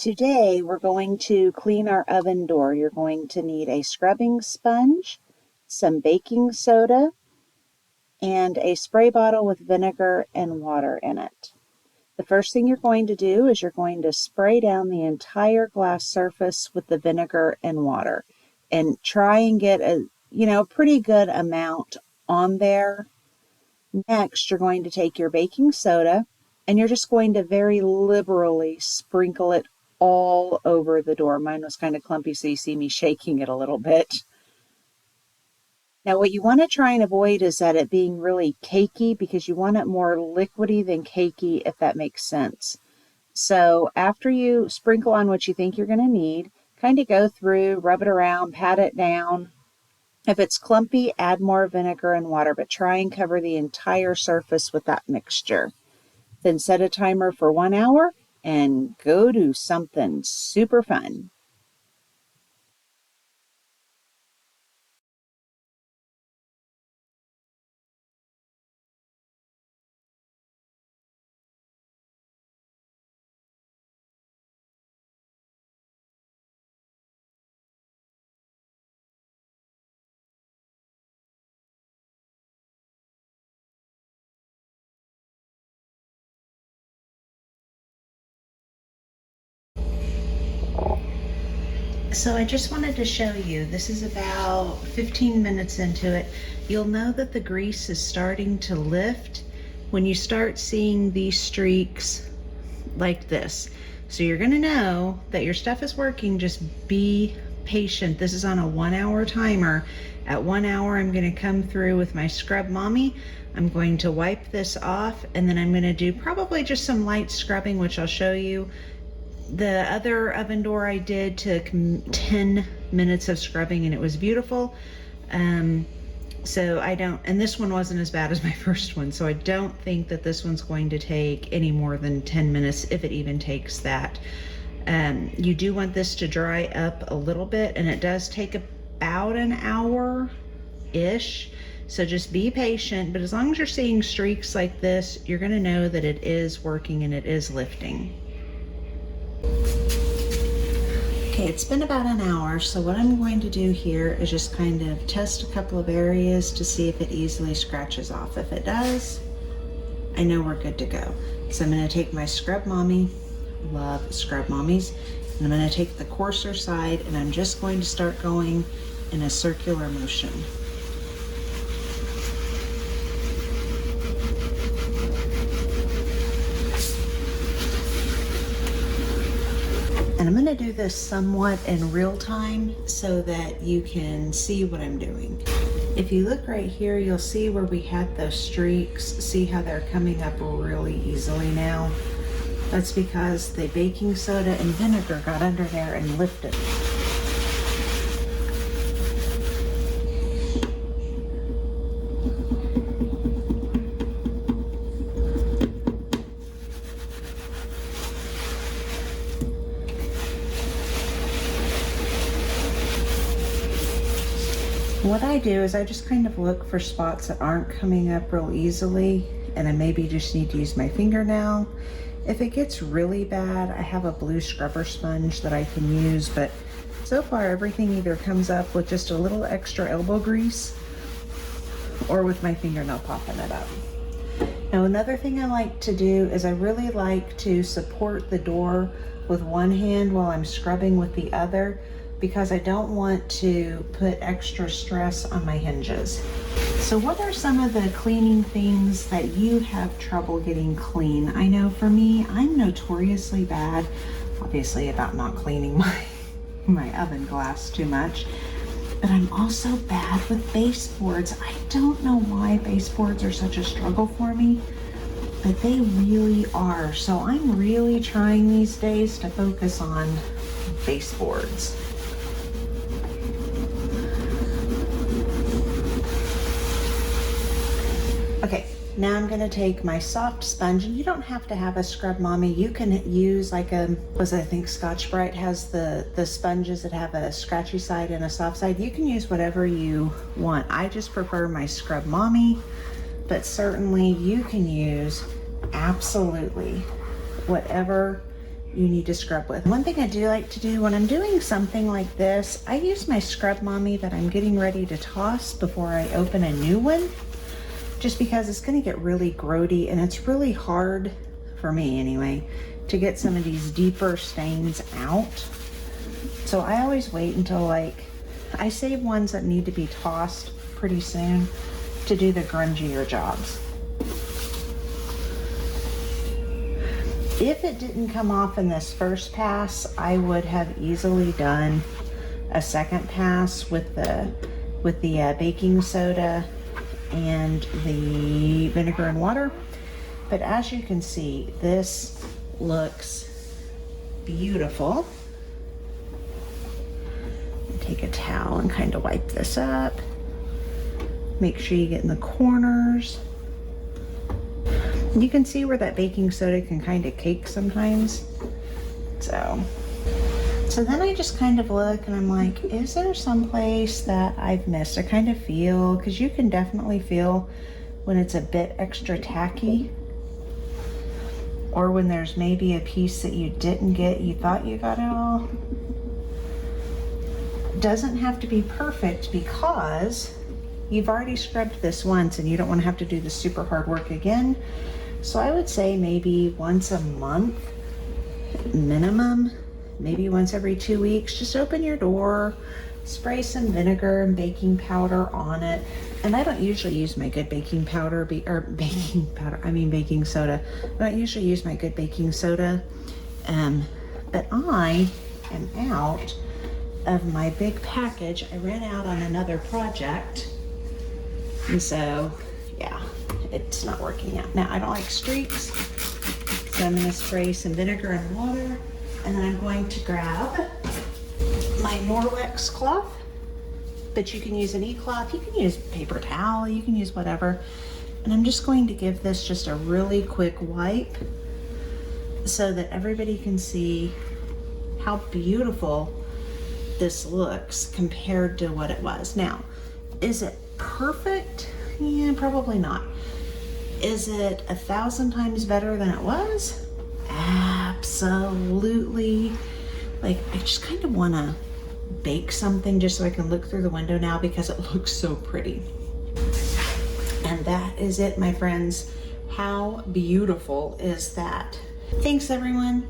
Today we're going to clean our oven door. You're going to need a scrubbing sponge, some baking soda, and a spray bottle with vinegar and water in it. The first thing you're going to do is you're going to spray down the entire glass surface with the vinegar and water and try and get a pretty good amount on there. Next, you're going to take your baking soda and you're just going to very liberally sprinkle it all over the door. Mine was kind of clumpy, so you see me shaking it a little bit. Now, what you want to try and avoid is that it being really cakey, because you want it more liquidy than cakey, if that makes sense. So after you sprinkle on what you think you're going to need, kind of go through, rub it around, pat it down. If it's clumpy, add more vinegar and water, but try and cover the entire surface with that mixture. Then set a timer for 1 hour and go do something super fun. So I just wanted to show you, this is about 15 minutes into it. You'll know that the grease is starting to lift when you start seeing these streaks like this. So you're gonna know that your stuff is working. Just be patient. This is on a 1 hour timer. At 1 hour, I'm gonna come through with my Scrub Mommy. I'm going to wipe this off, and then I'm gonna do probably just some light scrubbing, which I'll show you. The other oven door I did took 10 minutes of scrubbing and it was beautiful. So and this one wasn't as bad as my first one, so I don't think that this one's going to take any more than 10 minutes, if it even takes that. You do want this to dry up a little bit, and it does take about an hour-ish. So just be patient, but as long as you're seeing streaks like this, you're gonna know that it is working and it is lifting. Okay, it's been about an hour, so what I'm going to do here is just kind of test a couple of areas to see if it easily scratches off. If it does, I know we're good to go. So I'm going to take my Scrub Mommy, love Scrub Mommies, and I'm going to take the coarser side, and I'm just going to start going in a circular motion. And I'm going to do this somewhat in real time so that you can see what I'm doing. If you look right here, you'll see where we had those streaks. See how they're coming up really easily now? That's because the baking soda and vinegar got under there and lifted. What I do is I just kind of look for spots that aren't coming up real easily, and I maybe just need to use my finger now. If it gets really bad, I have a blue scrubber sponge that I can use, but so far everything either comes up with just a little extra elbow grease or with my fingernail popping it up. Now, another thing I like to do is I really like to support the door with one hand while I'm scrubbing with the other, because I don't want to put extra stress on my hinges. So what are some of the cleaning things that you have trouble getting clean? I know for me, I'm notoriously bad, obviously, about not cleaning my oven glass too much, but I'm also bad with baseboards. I don't know why baseboards are such a struggle for me, but they really are. So I'm really trying these days to focus on baseboards. Okay, now I'm gonna take my soft sponge, and you don't have to have a Scrub Mommy. You can use like I think Scotch-Brite has the sponges that have a scratchy side and a soft side. You can use whatever you want. I just prefer my Scrub Mommy, but certainly you can use absolutely whatever you need to scrub with. One thing I do like to do when I'm doing something like this, I use my scrub mommy that I'm getting ready to toss before I open a new one, just because it's going to get really grody, and it's really hard, for me anyway, to get some of these deeper stains out. So I always wait until, like, I save ones that need to be tossed pretty soon to do the grungier jobs. If it didn't come off in this first pass, I would have easily done a second pass with the baking soda and the vinegar and water. But as you can see, this looks beautiful. Take a towel and kind of wipe this up. Make sure you get in the corners. You can see where that baking soda can kind of cake sometimes. So then I just kind of look and I'm like, is there some place that I've missed? I kind of feel, because you can definitely feel when it's a bit extra tacky, or when there's maybe a piece that you didn't get, you thought you got it all. It doesn't have to be perfect, because you've already scrubbed this once and you don't want to have to do the super hard work again. So I would say maybe once a month minimum, maybe once every 2 weeks, just open your door, spray some vinegar and baking powder on it. And I don't usually use my good baking powder, baking soda. I don't usually use my good baking soda, but I am out of my big package. I ran out on another project, and so yeah, it's not working out. Now I don't like streaks, so I'm gonna spray some vinegar and water, and then I'm going to grab my Norwex cloth, but you can use an e-cloth, you can use paper towel, you can use whatever. And I'm just going to give this just a really quick wipe so that everybody can see how beautiful this looks compared to what it was. Now, is it perfect? Yeah, probably not. Is it 1,000 times better than it was? Absolutely. Like, I just kind of want to bake something just so I can look through the window now, because it looks so pretty. And that is it, my friends. How beautiful is that? Thanks, everyone.